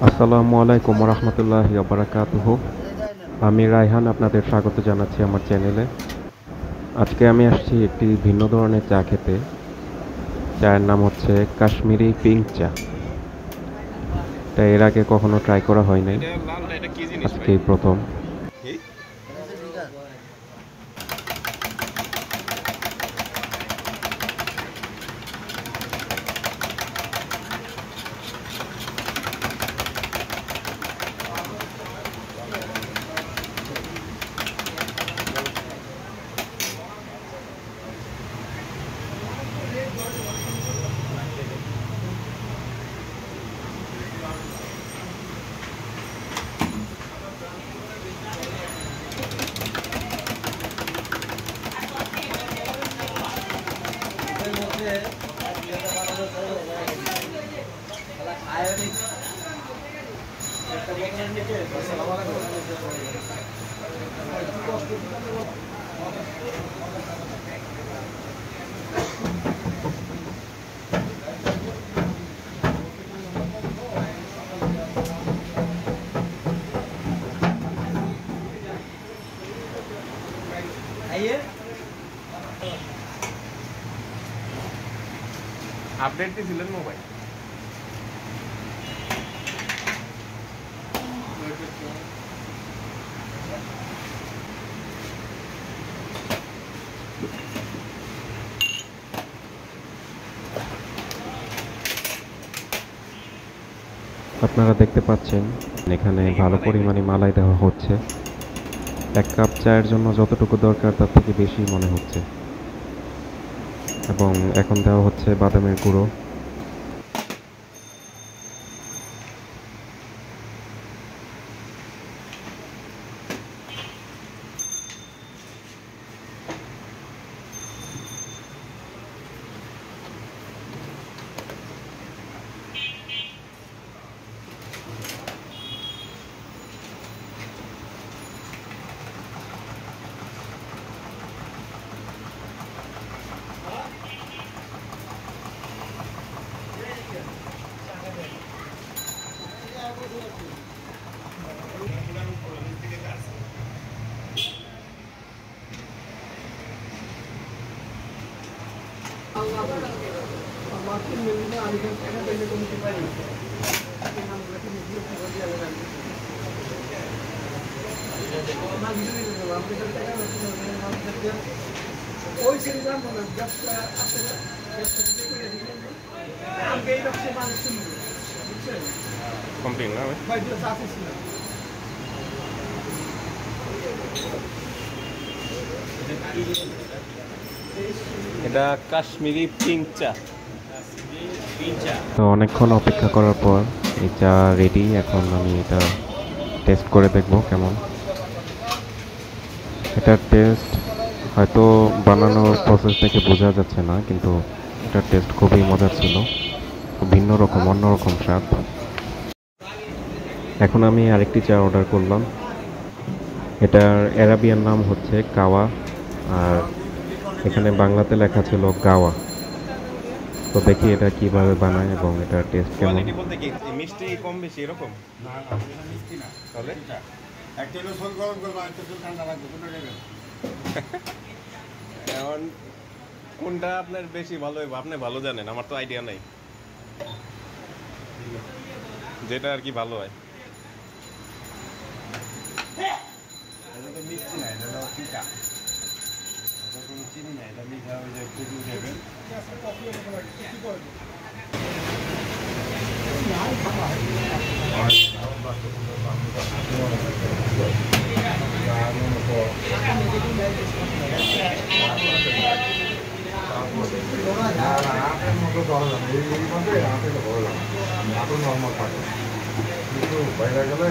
আসসালামু আলাইকুম রহমতুল্লাহি বারাকাতুহু। আমি রায়হান, আপনাদের স্বাগত জানাচ্ছি আমার চ্যানেলে। আজকে আমি আসছি একটি ভিন্ন ধরনের চা খেতে। চায়ের নাম হচ্ছে কাশ্মীরি পিঙ্ক চা। এটা এর আগে কখনো ট্রাই করা হয় নাই, এটা লালটা এটা কি জিনিস ভাই? আজকেই প্রথম। কি? আপডেট দিছিলেন মোবাইল? আপনারা দেখতে পাচ্ছেন এখানে ভালো পরিমাণে মালাই দেওয়া হচ্ছে। এক কাপ চায়ের জন্য যতটুকু দরকার তার থেকে বেশি মনে হচ্ছে। এবং এখন দেওয়া হচ্ছে বাদামের গুঁড়ো। কমপ্লেন না ভাই? এটা কাশ্মীরি পিঙ্ক চা। তো অনেকক্ষণ অপেক্ষা করার পর এই চা রেডি। এখন আমি এটা টেস্ট করে দেখব কেমন। এটার টেস্ট হয়তো বানানোর প্রসেস থেকে বোঝা যাচ্ছে না, কিন্তু এটার টেস্ট খুবই মজার ছিল। ভিন্ন রকম, অন্যরকম স্বাদ। এখন আমি আরেকটি চা অর্ডার করলাম। এটার অ্যারাবিয়ান নাম হচ্ছে কাওয়া, আর এখানে বাংলাতে লেখা ছিল গাওয়া। তো দেখি এটা কিভাবে বানায় এবং এটার টেস্ট কেমন। কোয়ালিটি বলতে কি মিষ্টি কম বেশি এরকম? না না এটা মিষ্টি না তাহলে একটা হলো সল গরম করবো একটা হলো ঠান্ডা রাখবো কোনটা নেবেন? এখন কোনটা আপনার বেশি ভালো হইব আপনি ভালো জানেন, আমার তো আইডিয়া নাই। যেটা আর কি ভালো হয়। এটা তো মিষ্টি না, এটা হলো পিঠা। এটা কোনো চিনি না, এটা মিঠা হয়ে যায় খেজুর দেবেন। আপেল মতো ধরা যাবে এই মধ্যে আপেল ধরা যাবে আপেল নর্মাল থাকে কিন্তু বাইরে গেলে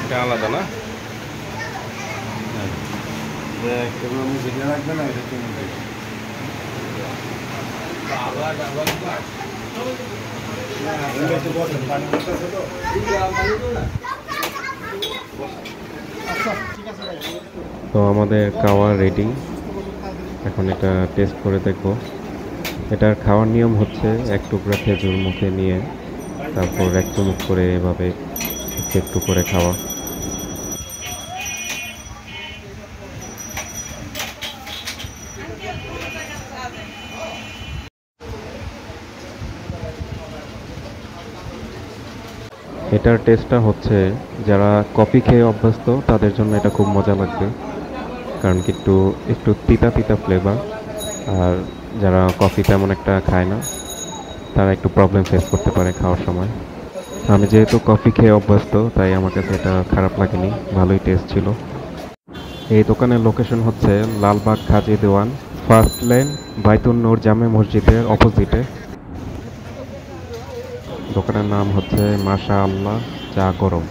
এটা আলাদা না? কেবল আমি ভিডিও রাখবে না এটা তুমি তো আমাদের খাওয়া রেডি, এখন এটা টেস্ট করে দেখব। এটার খাওয়ার নিয়ম হচ্ছে এক টুকরা খেজুর মুখে নিয়ে তারপর এক চুমুক করে এভাবে একটু একটু করে খাওয়া। এটার টেস্টটা হচ্ছে যারা কফি খেয়ে অভ্যস্ত তাদের জন্য এটা খুব মজা লাগবে, কারণ কি একটু একটু তিতা তিতা ফ্লেভার। আর যারা কফি তেমন একটা খায় না তারা একটু প্রবলেম ফেস করতে পারে খাওয়ার সময়। আমি যেহেতু কফি খেয়ে অভ্যস্ত তাই আমার কাছে এটা খারাপ লাগেনি, ভালোই টেস্ট ছিল। এই দোকানের লোকেশন হচ্ছে লালবাগ খাজি দেওয়ান, ফার্স্ট লেন, বাইতুন নূর জামে মসজিদের অপোজিটে। দোকানের নাম হচ্ছে মাশা আল্লাহ চা গরম।